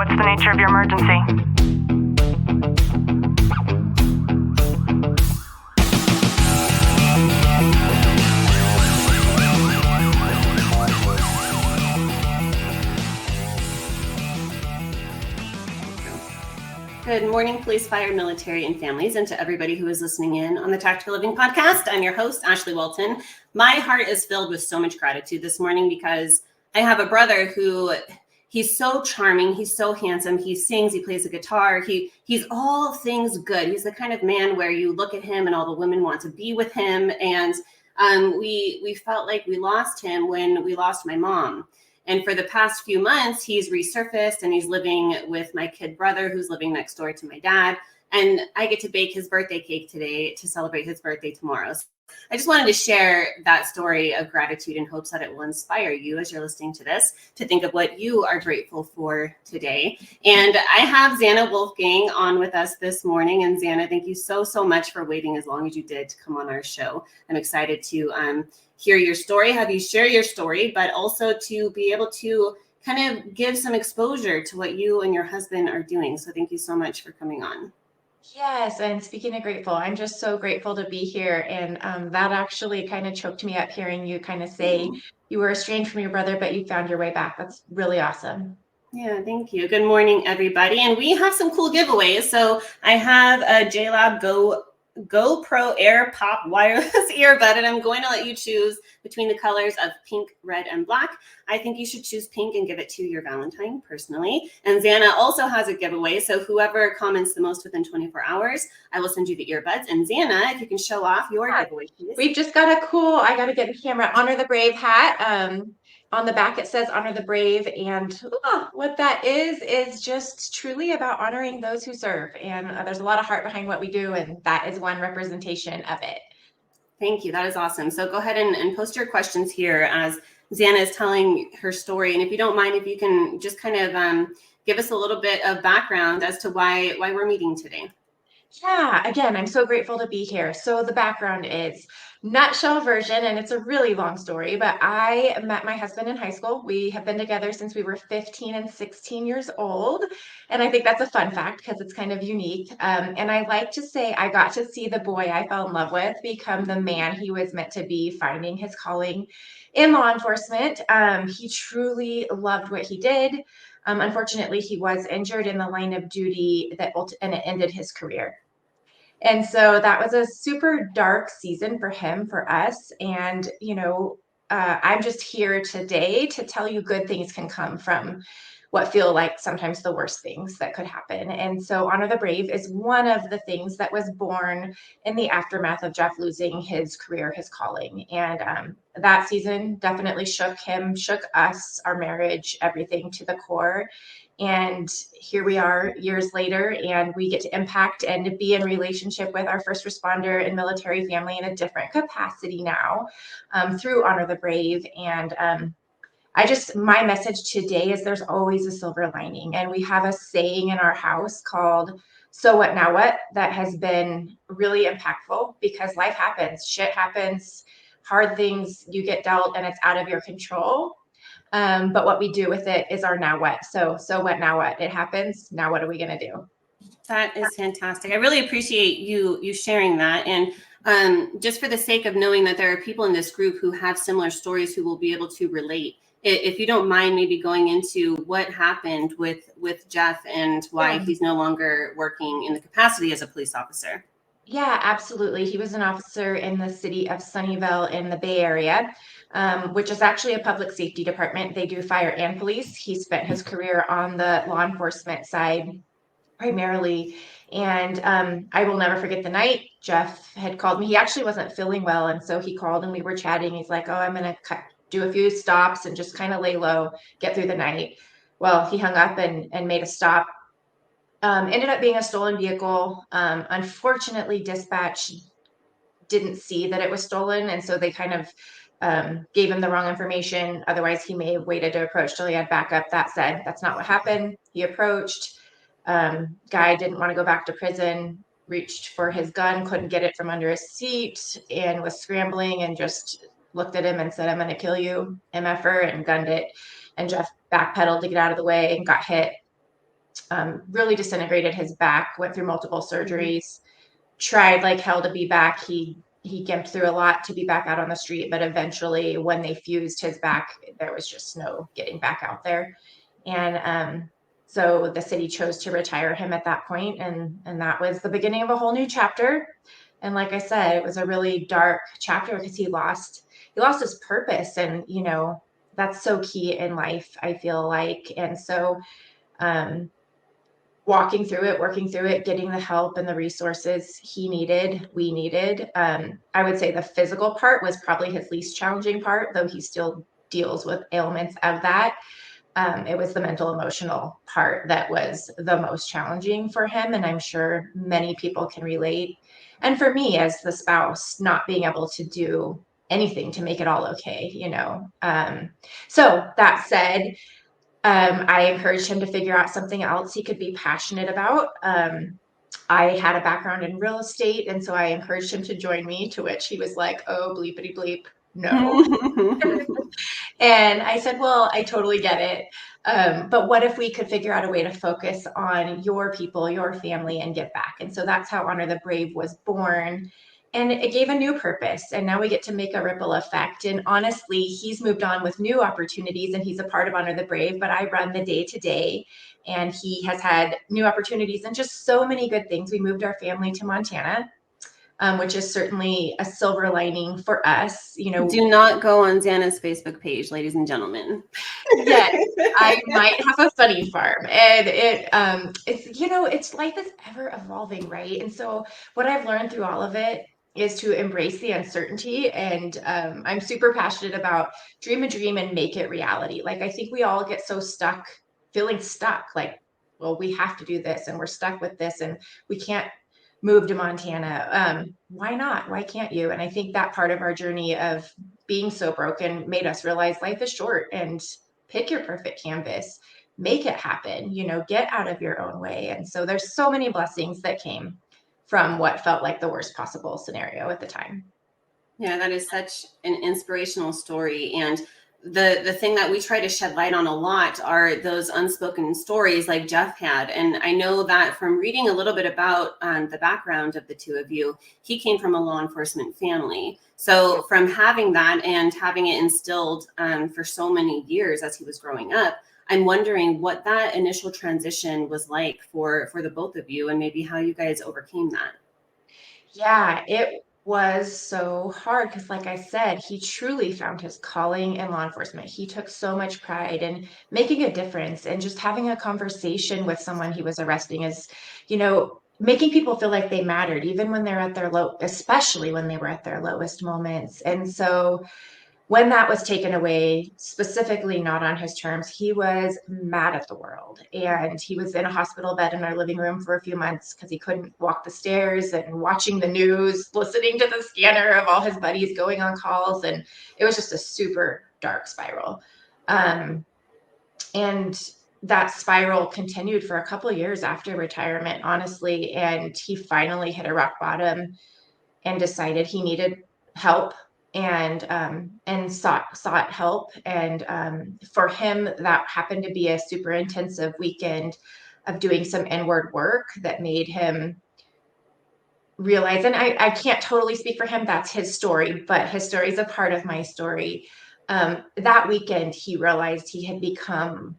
What's the nature of your emergency? Good morning, police, fire, military, and families, and to everybody who is listening in on the Tactical Living Podcast. I'm your host, Ashley Walton. My heart is filled with so much gratitude this morning because I have a brother who, he's so charming, he's so handsome, he sings, he plays the guitar, he's all things good. He's the kind of man where you look at him and all the women want to be with him, and we felt like we lost him when we lost my mom. And for the past few months, he's resurfaced and he's living with my kid brother who's living next door to my dad. And I get to bake his birthday cake today to celebrate his birthday tomorrow. So I just wanted to share that story of gratitude in hopes that it will inspire you as you're listening to this to think of what you are grateful for today. And I have Zanna Wolfgang on with us this morning. And Zanna, thank you so much for waiting as long as you did to come on our show. I'm excited to hear your story, have you share your story, but also to be able to kind of give some exposure to what you and your husband are doing. So thank you so much for coming on. Yes, and speaking of grateful, I'm just so grateful to be here. And that actually kind of choked me up hearing you kind of say you were estranged from your brother, but you found your way back. That's really awesome. Yeah, thank you. Good morning, everybody. And we have some cool giveaways. So I have a JLab GoPro Air Pop wireless earbud, and I'm going to let you choose between the colors of pink, red, and black. I think you should choose pink and give it to your Valentine personally. And Zanna also has a giveaway, so whoever comments the most within 24 hours, I will send you the earbuds. And Zanna, if you can show off your giveaway, please. We've just got a cool, I got to get the camera, Honor the Brave hat. On the back, it says Honor the Brave. And what that is just truly about honoring those who serve. And there's a lot of heart behind what we do. And that is one representation of it. Thank you. That is awesome. So go ahead and post your questions here as Zanna is telling her story. And if you don't mind, if you can just kind of give us a little bit of background as to why we're meeting today. Yeah, again, I'm so grateful to be here. So the background is nutshell version, and it's a really long story, but I met my husband in high school. We have been together since we were 15 and 16 years old. And I think that's a fun fact because it's kind of unique. And I like to say I got to see the boy I fell in love with become the man he was meant to be, finding his calling in law enforcement. He truly loved what he did. Unfortunately, he was injured in the line of duty and it ended his career. And so that was a super dark season for him, for us. And, I'm just here today to tell you good things can come from what feel like sometimes the worst things that could happen. And so Honor the Brave is one of the things that was born in the aftermath of Jeff losing his career, his calling. And that season definitely shook him, shook us, our marriage, everything to the core. And here we are years later, and we get to impact and be in relationship with our first responder and military family in a different capacity now through Honor the Brave. And my message today is there's always a silver lining. And we have a saying in our house called, "So what, now what?" that has been really impactful because life happens, shit happens, hard things you get dealt, and it's out of your control. But what we do with it is our now what. So what, now what? It happens. Now what are we going to do? That is fantastic. I really appreciate you sharing that. And just for the sake of knowing that there are people in this group who have similar stories who will be able to relate, if you don't mind maybe going into what happened with Jeff and why he's no longer working in the capacity as a police officer. Yeah, absolutely. He was an officer in the city of Sunnyvale in the Bay Area, which is actually a public safety department. They do fire and police. He spent his career on the law enforcement side primarily. And I will never forget the night Jeff had called me. He actually wasn't feeling well. And so he called and we were chatting. He's like, "Oh, I'm going to do a few stops and just kind of lay low, get through the night." Well, he hung up and made a stop. Ended up being a stolen vehicle. Unfortunately, dispatch didn't see that it was stolen. And so they kind of gave him the wrong information. Otherwise, he may have waited to approach till he had backup. That said, that's not what happened. He approached. Guy didn't want to go back to prison, reached for his gun, couldn't get it from under his seat, and was scrambling and just looked at him and said, "I'm going to kill you, MFer," and gunned it. And Jeff backpedaled to get out of the way and got hit really disintegrated his back, went through multiple surgeries, tried like hell to be back. He gimped through a lot to be back out on the street, but eventually when they fused his back, there was just no getting back out there. And so the city chose to retire him at that point, and that was the beginning of a whole new chapter. And like I said, it was a really dark chapter because he lost his purpose, and that's so key in life, I feel like. And so um walking through it, working through it, getting the help and the resources he needed, we needed. I would say the physical part was probably his least challenging part, though he still deals with ailments of that. It was the mental emotional part that was the most challenging for him. And I'm sure many people can relate. And for me, as the spouse, not being able to do anything to make it all okay. So that said, I encouraged him to figure out something else he could be passionate about. I had a background in real estate, and so I encouraged him to join me, to which he was like, oh, bleepity bleep, no. And I said, well, I totally get it. But what if we could figure out a way to focus on your people, your family, and give back? And so that's how Honor the Brave was born. And it gave a new purpose. And now we get to make a ripple effect. And honestly, he's moved on with new opportunities, and he's a part of Honor the Brave, but I run the day to day. And he has had new opportunities and just so many good things. We moved our family to Montana, which is certainly a silver lining for us. Do not go on Zanna's Facebook page, ladies and gentlemen. Yes, I might have a funny farm, and it's life is ever evolving, right? And so what I've learned through all of it is to embrace the uncertainty, and I'm super passionate about dream a dream and make it reality. Like, I think we all get so stuck, feeling stuck, like, well, we have to do this, and we're stuck with this, and we can't move to Montana. Why not? Why can't you? And I think that part of our journey of being so broken made us realize life is short, and pick your perfect canvas, make it happen, get out of your own way. And so there's so many blessings that came from what felt like the worst possible scenario at the time. Yeah, that is such an inspirational story. And the thing that we try to shed light on a lot are those unspoken stories like Jeff had. And I know that from reading a little bit about the background of the two of you, he came from a law enforcement family. So from having that and having it instilled for so many years as he was growing up, I'm wondering what that initial transition was like for the both of you, and maybe how you guys overcame that. Yeah, it was so hard because, like I said, he truly found his calling in law enforcement. He took so much pride in making a difference, and just having a conversation with someone he was arresting is, making people feel like they mattered, even when they're at their low, especially when they were at their lowest moments. And so when that was taken away, specifically not on his terms, he was mad at the world. And he was in a hospital bed in our living room for a few months because he couldn't walk the stairs, and watching the news, listening to the scanner of all his buddies going on calls. And it was just a super dark spiral. And that spiral continued for a couple of years after retirement, honestly. And he finally hit a rock bottom and decided he needed help, and sought help. And for him, that happened to be a super intensive weekend of doing some inward work that made him realize, and I can't totally speak for him, that's his story, but his story is a part of my story. That weekend, he realized he had become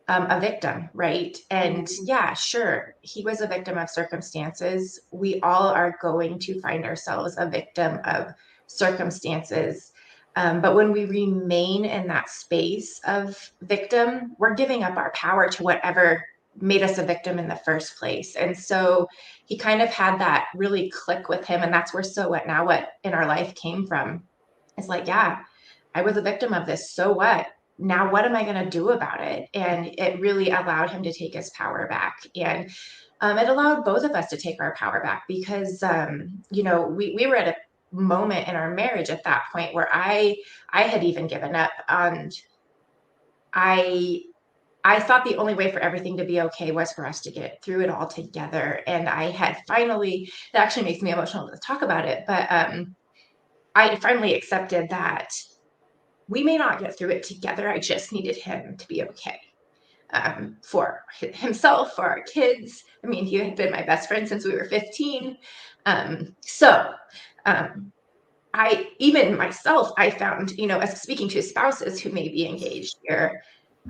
a victim, right? And yeah, sure, he was a victim of circumstances. We all are going to find ourselves a victim of circumstances. But when we remain in that space of victim, we're giving up our power to whatever made us a victim in the first place. And so he kind of had that really click with him. And that's where So What Now What in our life came from. It's like, yeah, I was a victim of this. So what? Now what am I going to do about it? And it really allowed him to take his power back. And it allowed both of us to take our power back because, we were at a moment in our marriage at that point where I had even given up, and I thought the only way for everything to be okay was for us to get through it all together. And I had finally, it actually makes me emotional to talk about it, but I finally accepted that we may not get through it together. I just needed him to be okay. for himself, for our kids. I mean, he had been my best friend since we were 15. Even myself, I found, as speaking to spouses who may be engaged here,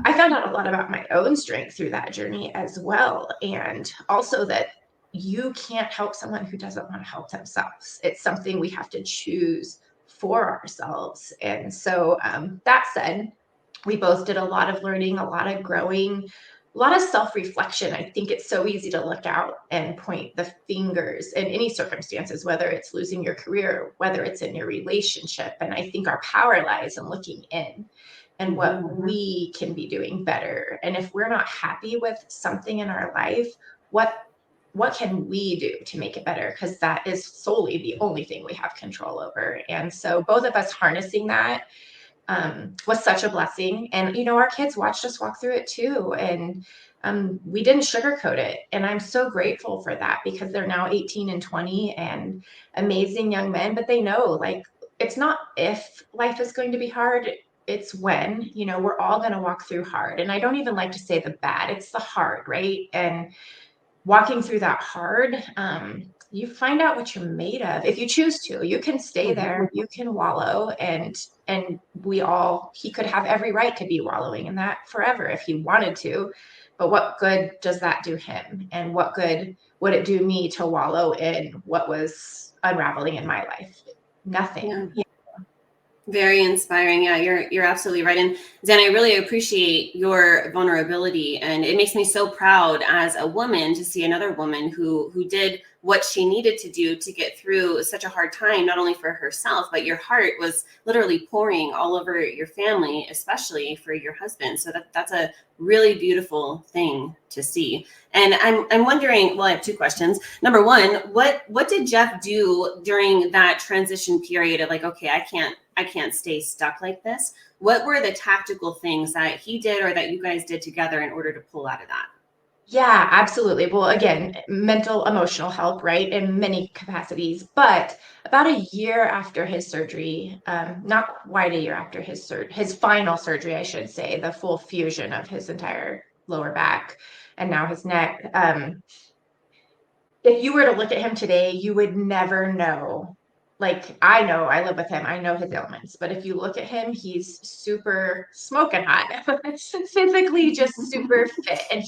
I found out a lot about my own strength through that journey as well. And also that you can't help someone who doesn't want to help themselves. It's something we have to choose for ourselves. And so that said, we both did a lot of learning, a lot of growing, a lot of self-reflection. I think it's so easy to look out and point the fingers in any circumstances, whether it's losing your career, whether it's in your relationship. And I think our power lies in looking in and what we can be doing better. And if we're not happy with something in our life, what can we do to make it better? Because that is solely the only thing we have control over. And so both of us harnessing that was such a blessing. And, our kids watched us walk through it too. And we didn't sugarcoat it. And I'm so grateful for that because they're now 18 and 20 and amazing young men, but they know like, it's not if life is going to be hard, it's when, we're all going to walk through hard. And I don't even like to say the bad, it's the hard, right? And walking through that hard, you find out what you're made of. If you choose to, you can stay there, you can wallow, and he could have every right to be wallowing in that forever if he wanted to. But what good does that do him? And what good would it do me to wallow in what was unraveling in my life? Nothing. Yeah. Very inspiring. Yeah, you're absolutely right. And Zanna, I really appreciate your vulnerability. And it makes me so proud as a woman to see another woman who did what she needed to do to get through such a hard time, not only for herself, but your heart was literally pouring all over your family, especially for your husband. So that's a really beautiful thing to see. And I'm wondering, well, I have two questions. Number one, what did Jeff do during that transition period of like, okay, I can't stay stuck like this? What were the tactical things that he did or that you guys did together in order to pull out of that? Yeah, absolutely. Well, again, mental, emotional help, right, in many capacities. But about a year after his surgery, not quite a year after his final surgery, I should say, the full fusion of his entire lower back and now his neck. If you were to look at him today, you would never know. Like, I know, I live with him, I know his ailments, but if you look at him, he's super smoking hot, physically just super fit. And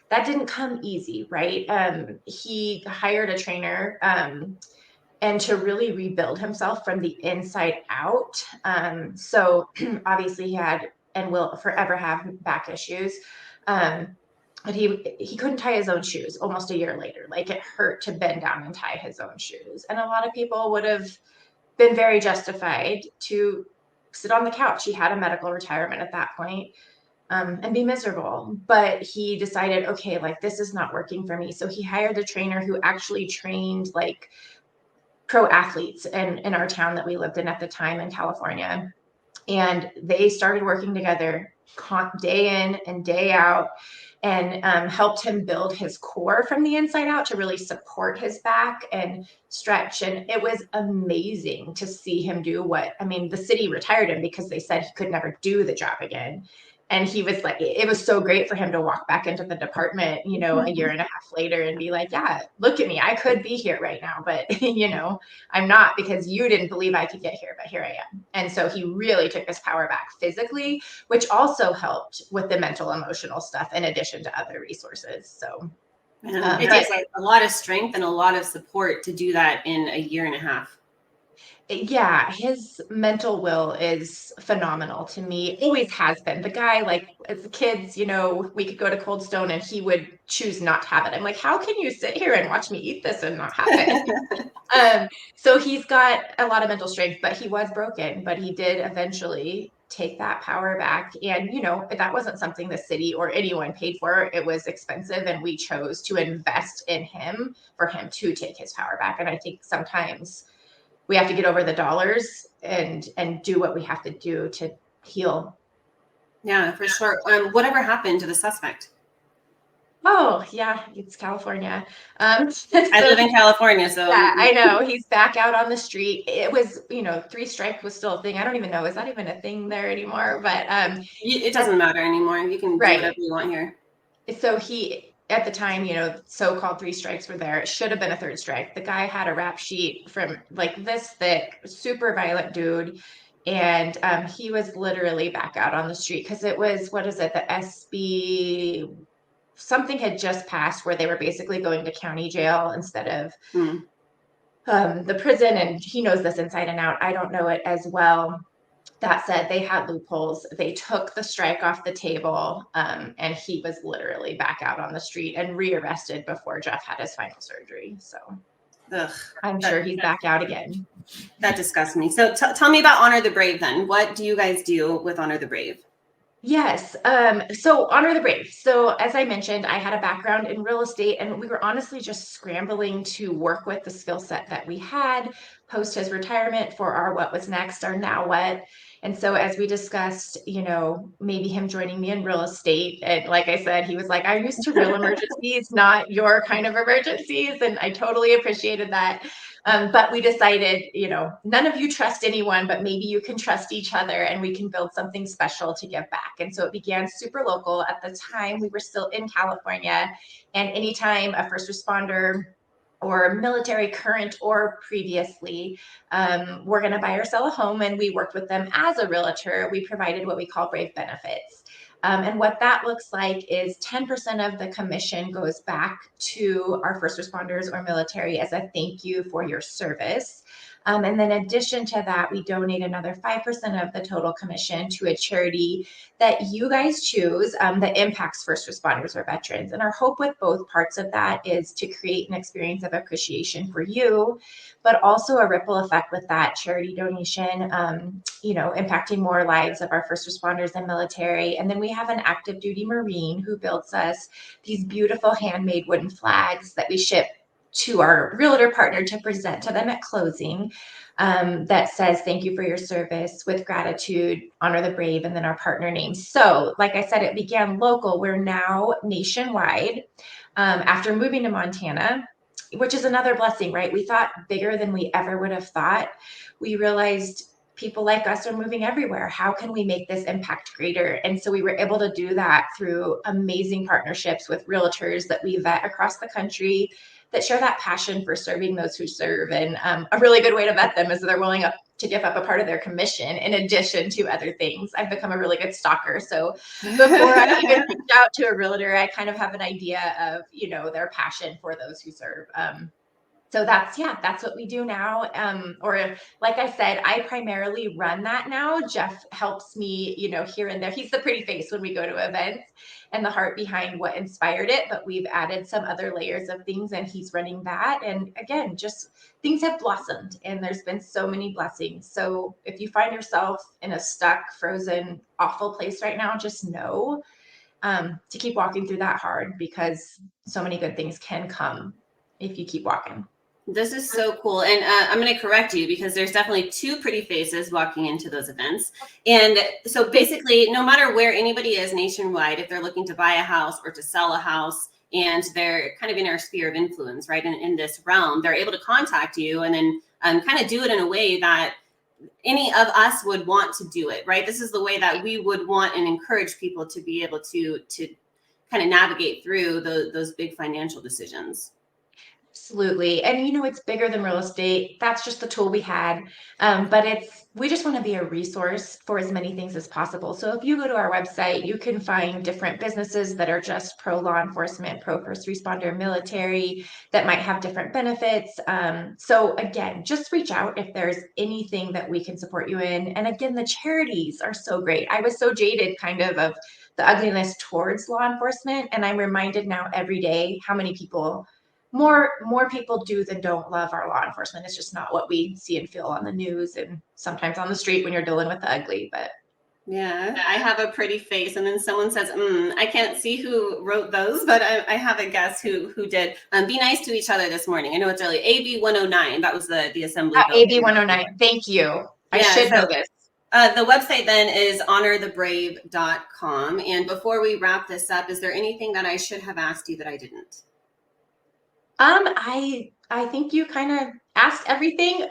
that didn't come easy, right? He hired a trainer, and to really rebuild himself from the inside out. So obviously he had and will forever have back issues. But he couldn't tie his own shoes almost a year later. Like, it hurt to bend down and tie his own shoes. And a lot of people would have been very justified to sit on the couch. He had a medical retirement at that point, and be miserable. But he decided, okay, like, this is not working for me. So he hired a trainer who actually trained like pro athletes in our town that we lived in at the time in California. And they started working together day in and day out, and helped him build his core from the inside out to really support his back and stretch. And it was amazing to see him do the city retired him because they said he could never do the job again. And he was like, it was so great for him to walk back into the department, a year and a half later and be like, yeah, look at me. I could be here right now, but, I'm not, because you didn't believe I could get here, but here I am. And so he really took his power back physically, which also helped with the mental, emotional stuff in addition to other resources. So it takes a lot of strength and a lot of support to do that in a year and a half. Yeah, his mental will is phenomenal to me. Always has been. The guy, like, as kids, we could go to Cold Stone and he would choose not to have it. I'm like, how can you sit here and watch me eat this and not have it? So he's got a lot of mental strength, but he was broken. But he did eventually take that power back. And, that wasn't something the city or anyone paid for. It was expensive. And we chose to invest in him for him to take his power back. And I think sometimes we have to get over the dollars and do what we have to do to heal. Yeah, for sure. Whatever happened to the suspect? Oh, yeah, it's California. I So live in California, so yeah, I know. He's back out on the street. It was, three strike was still a thing. I don't even know. Is that even a thing there anymore? But it that's doesn't matter anymore. You can do whatever right. you want here. So he, at the time, so-called three strikes were there. It should have been a third strike. The guy had a rap sheet from like this thick, super violent dude. And he was literally back out on the street because it was, what is it, the SB, something had just passed where they were basically going to county jail instead of Hmm. the prison. And he knows this inside and out. I don't know it as well. That said, they had loopholes. They took the strike off the table, and he was literally back out on the street and rearrested before Jeff had his final surgery. So Ugh, I'm that sure he's back out again. that disgusts me. So tell me about Honor the Brave then. What do you guys do with Honor the Brave? Yes. So Honor the Brave. So as I mentioned, I had a background in real estate and we were honestly just scrambling to work with the skill set that we had post his retirement for our what was next, our now what. And so as we discussed, maybe him joining me in real estate. And like I said, he was like, I'm used to real emergencies, not your kind of emergencies. And I totally appreciated that. But we decided, none of you trust anyone, but maybe you can trust each other and we can build something special to give back. And so it began super local. At the time, we were still in California. And anytime a first responder or military, current or previously, we're going to buy or sell a home, and we worked with them as a realtor, we provided what we call Brave benefits. And what that looks like is 10% of the commission goes back to our first responders or military as a thank you for your service. And then in addition to that, we donate another 5% of the total commission to a charity that you guys choose that impacts first responders or veterans. And our hope with both parts of that is to create an experience of appreciation for you, but also a ripple effect with that charity donation, impacting more lives of our first responders and military. And then we have an active duty Marine who builds us these beautiful handmade wooden flags that we ship to our realtor partner to present to them at closing, that says thank you for your service, with gratitude, honor the brave, and then our partner name. So like I said, it began local. We're now nationwide. After moving to Montana, which is another blessing, right? We thought bigger than we ever would have thought. We realized people like us are moving everywhere. How can we make this impact greater? And so we were able to do that through amazing partnerships with realtors that we vet across the country that share that passion for serving those who serve. And a really good way to vet them is that they're willing to give up a part of their commission in addition to other things. I've become a really good stalker. So before I even reach out to a realtor, I kind of have an idea of, their passion for those who serve. So that's what we do now. Or like I said, I primarily run that now. Jeff helps me, here and there. He's the pretty face when we go to events and the heart behind what inspired it. But we've added some other layers of things and he's running that. And again, just things have blossomed and there's been so many blessings. So if you find yourself in a stuck, frozen, awful place right now, just know to keep walking through that hard, because so many good things can come if you keep walking. This is so cool. And I'm going to correct you because there's definitely two pretty faces walking into those events. And so basically, no matter where anybody is nationwide, if they're looking to buy a house or to sell a house and they're kind of in our sphere of influence, right, in this realm, they're able to contact you and then kind of do it in a way that any of us would want to do it, right? This is the way that we would want and encourage people to be able to kind of navigate through those big financial decisions. Absolutely. And it's bigger than real estate. That's just the tool we had. But we just want to be a resource for as many things as possible. So if you go to our website, you can find different businesses that are just pro law enforcement, pro first responder, military, that might have different benefits. So again, just reach out if there's anything that we can support you in. And again, the charities are so great. I was so jaded kind of the ugliness towards law enforcement. And I'm reminded now every day how many people more people do than don't love our law enforcement. It's just not what we see and feel on the news and sometimes on the street when you're dealing with the ugly. But yeah, I have a pretty face, and then someone says, I can't see who wrote those, but I have a guess who did. Be nice to each other this morning. I know it's early. AB 109. That was the assembly bill. AB 109. Thank you. I Yeah, should so know this. The website then is honorthebrave.com. And before we wrap this up, is there anything that I should have asked you that I didn't? I think you kind of asked everything,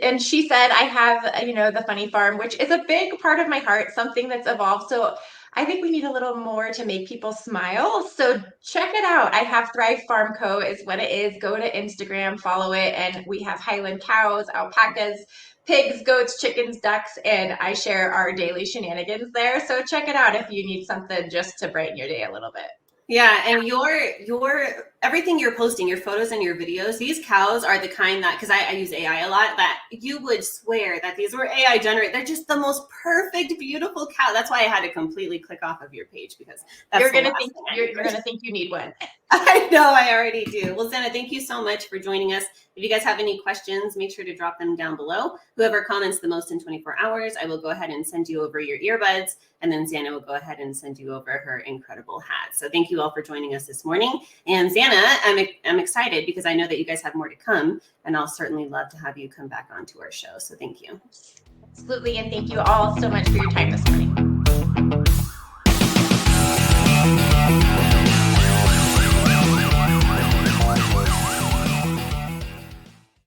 and she said I have, the funny farm, which is a big part of my heart, something that's evolved. So I think we need a little more to make people smile. So check it out. I have Thrive Farm Co. is what it is. Go to Instagram, follow it, and we have Highland cows, alpacas, pigs, goats, chickens, ducks, and I share our daily shenanigans there. So check it out if you need something just to brighten your day a little bit. Yeah, and your everything you're posting, your photos and your videos, these cows are the kind that, because I use AI a lot, that you would swear that these were AI generated. They're just the most perfect, beautiful cow. That's why I had to completely click off of your page, because that's you're gonna think you need one. I know, I already do. Well, Zanna, thank you so much for joining us. If you guys have any questions, make sure to drop them down below. Whoever comments the most in 24 hours, I will go ahead and send you over your earbuds, and then Zanna will go ahead and send you over her incredible hat. So thank you all for joining us this morning. And Zanna, I'm excited because I know that you guys have more to come, and I'll certainly love to have you come back onto our show. So thank you. Absolutely, and thank you all so much for your time this morning.